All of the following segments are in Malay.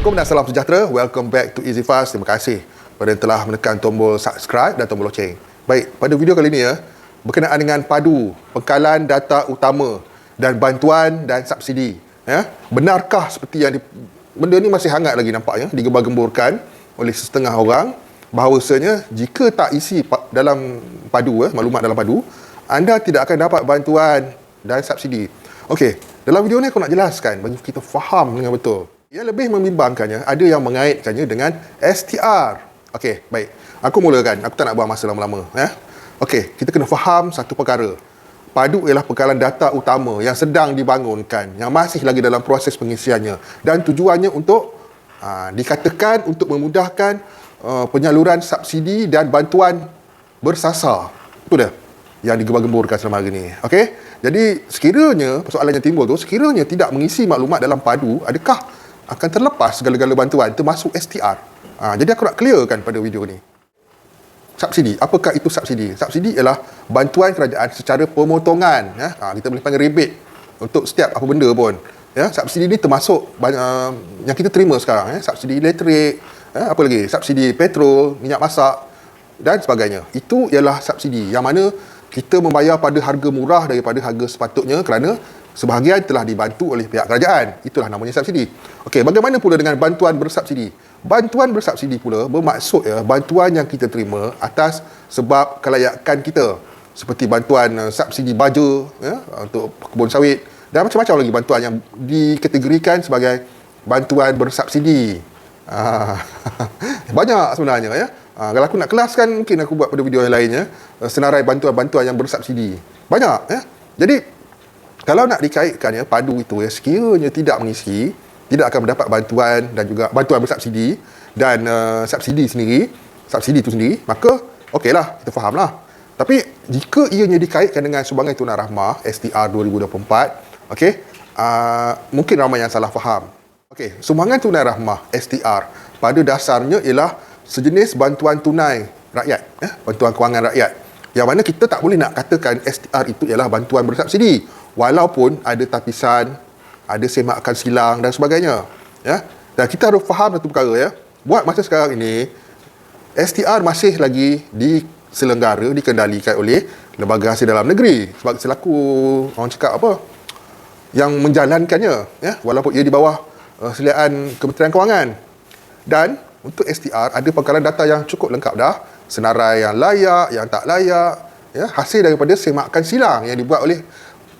Assalamualaikum dan salam sejahtera. Welcome back to Easy Fast. Terima kasih kepada yang telah menekan tombol subscribe dan tombol loceng. Baik, pada video kali ini berkenaan dengan padu, pengkalan data utama dan bantuan dan subsidi. Benarkah seperti yang benda ni masih hangat lagi nampaknya, digembar-gemburkan oleh setengah orang, bahawasanya jika tak isi dalam padu, maklumat dalam padu, anda tidak akan dapat bantuan dan subsidi. Okey, dalam video ni aku nak jelaskan bagi kita faham dengan betul. Yang lebih membimbangkannya, ada yang mengaitkannya dengan STR. Okey, baik. Aku mulakan. Aku tak nak buang masa lama-lama. Okey, kita kena faham satu perkara. Padu ialah pengkalan data utama yang sedang dibangunkan, yang masih lagi dalam proses pengisiannya. Dan tujuannya untuk, dikatakan untuk memudahkan penyaluran subsidi dan bantuan bersasar. Itu dah yang digembar-gemburkan selama hari ni. Okey? Jadi, sekiranya, persoalan yang timbul tu, sekiranya tidak mengisi maklumat dalam padu, adakah akan terlepas segala-gala bantuan termasuk STR. Jadi aku nak clearkan pada video ni. Subsidi. Apakah itu subsidi? Subsidi ialah bantuan kerajaan secara pemotongan. Kita boleh panggil rebate untuk setiap apa benda pun. Subsidi ni termasuk yang kita terima sekarang. Subsidi elektrik, apa lagi? Subsidi petrol, minyak masak dan sebagainya. Itu ialah subsidi yang mana kita membayar pada harga murah daripada harga sepatutnya kerana sebahagian telah dibantu oleh pihak kerajaan. Itulah namanya subsidi. Okey, bagaimana pula dengan bantuan bersubsidi? Bantuan bersubsidi pula bermaksud bantuan yang kita terima atas sebab kelayakan kita. Seperti bantuan subsidi baja untuk kebun sawit dan macam-macam lagi bantuan yang dikategorikan sebagai bantuan bersubsidi. Banyak sebenarnya kalau aku nak kelaskan, mungkin aku buat pada video yang lainnya, senarai bantuan-bantuan yang bersubsidi. Banyak Jadi kalau nak dikaitkan padu itu sekiranya tidak mengisi, tidak akan mendapat bantuan dan juga bantuan bersubsidi dan subsidi itu sendiri, maka okeylah, kita fahamlah. Tapi jika ianya dikaitkan dengan sumbangan tunai rahmah STR 2024, mungkin ramai yang salah faham. Okey, sumbangan tunai rahmah STR pada dasarnya ialah sejenis bantuan tunai rakyat, bantuan kewangan rakyat. Yang mana kita tak boleh nak katakan STR itu ialah bantuan bersubsidi, walaupun ada tapisan, ada semakan silang dan sebagainya. Dan kita harus faham satu perkara buat masa sekarang ini, STR masih lagi dikendalikan oleh lembaga hasil dalam negeri sebagai selaku orang cakap apa yang menjalankannya, walaupun ia di bawah seliaan Kementerian Kewangan. Dan untuk STR ada pengkalan data yang cukup lengkap dah, senarai yang layak, yang tak layak, hasil daripada semakan silang yang dibuat oleh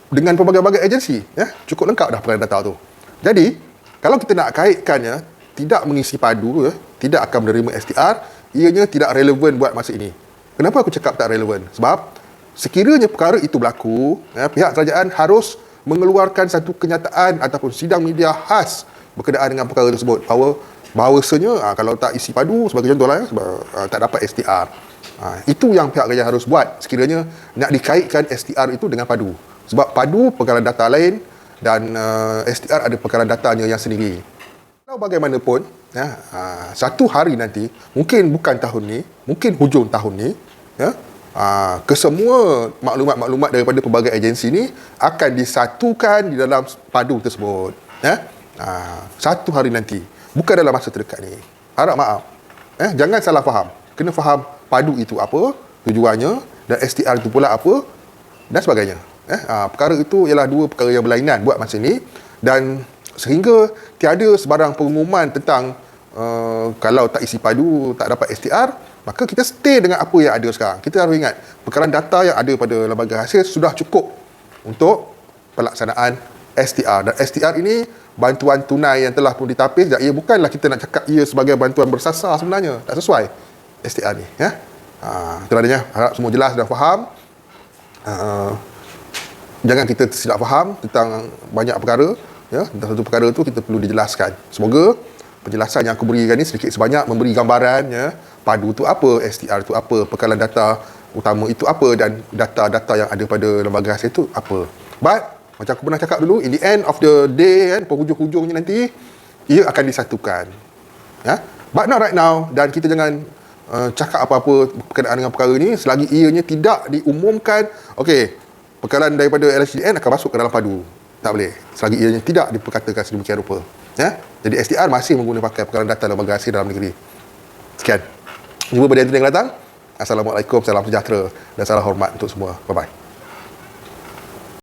dengan pelbagai-bagai agensi, cukup lengkap dah pengkalan data tu. Jadi, kalau kita nak kaitkannya, tidak mengisi padu, tidak akan menerima STR, ianya tidak relevan buat masa ini. Kenapa aku cakap tak relevan? Sebab, sekiranya perkara itu berlaku, pihak kerajaan harus mengeluarkan satu kenyataan ataupun sidang media khas berkenaan dengan perkara tersebut. Bahawasanya, kalau tak isi padu, sebagai contohlah, tak dapat STR. Itu yang pihak kerajaan harus buat sekiranya nak dikaitkan STR itu dengan padu. Sebab padu pengkalan data lain dan STR ada pengkalan datanya yang sendiri. Kalau bagaimanapun, satu hari nanti, mungkin bukan tahun ni, mungkin hujung tahun ni, kesemua maklumat-maklumat daripada pelbagai agensi ni akan disatukan di dalam padu tersebut. Satu hari nanti, bukan dalam masa terdekat ni. Harap maaf. Jangan salah faham. Kena faham padu itu apa, tujuannya, dan STR itu pula apa, dan sebagainya. Perkara itu ialah dua perkara yang berlainan buat masa ini, dan sehingga tiada sebarang pengumuman tentang kalau tak isi padu, tak dapat STR, maka kita stay dengan apa yang ada sekarang. Kita harus ingat, perkaran data yang ada pada lembaga hasil sudah cukup untuk pelaksanaan STR. Dan STR ini bantuan tunai yang telah pun ditapis, dan ia bukanlah kita nak cakap ia sebagai bantuan bersasar sebenarnya. Tak sesuai STR ni. Itu adanya. Harap semua jelas dan faham. Jangan kita silap faham tentang banyak perkara. Tentang satu perkara tu kita perlu dijelaskan. Semoga penjelasan yang aku berikan ni sedikit sebanyak memberi gambaran padu tu apa, STR tu apa, pengkalan data utama itu apa, dan data-data yang ada pada lembaga hasil tu apa. But macam aku pernah cakap dulu, in the end of the day, penghujung-hujungnya nanti ia akan disatukan. But not right now. Dan kita jangan cakap apa-apa berkenaan dengan perkara ni selagi ianya tidak diumumkan. Okey, perkalaan daripada LHDN akan masuk ke dalam padu. Tak boleh selagi ianya tidak diperkatakan sedemikian rupa. Ya. Jadi SDR masih menggunakan pakai perkaran data lembaga asing dalam negeri. Sekian. Jumpa pada yang akan datang. Assalamualaikum, salam sejahtera dan salam hormat untuk semua. Bye-bye.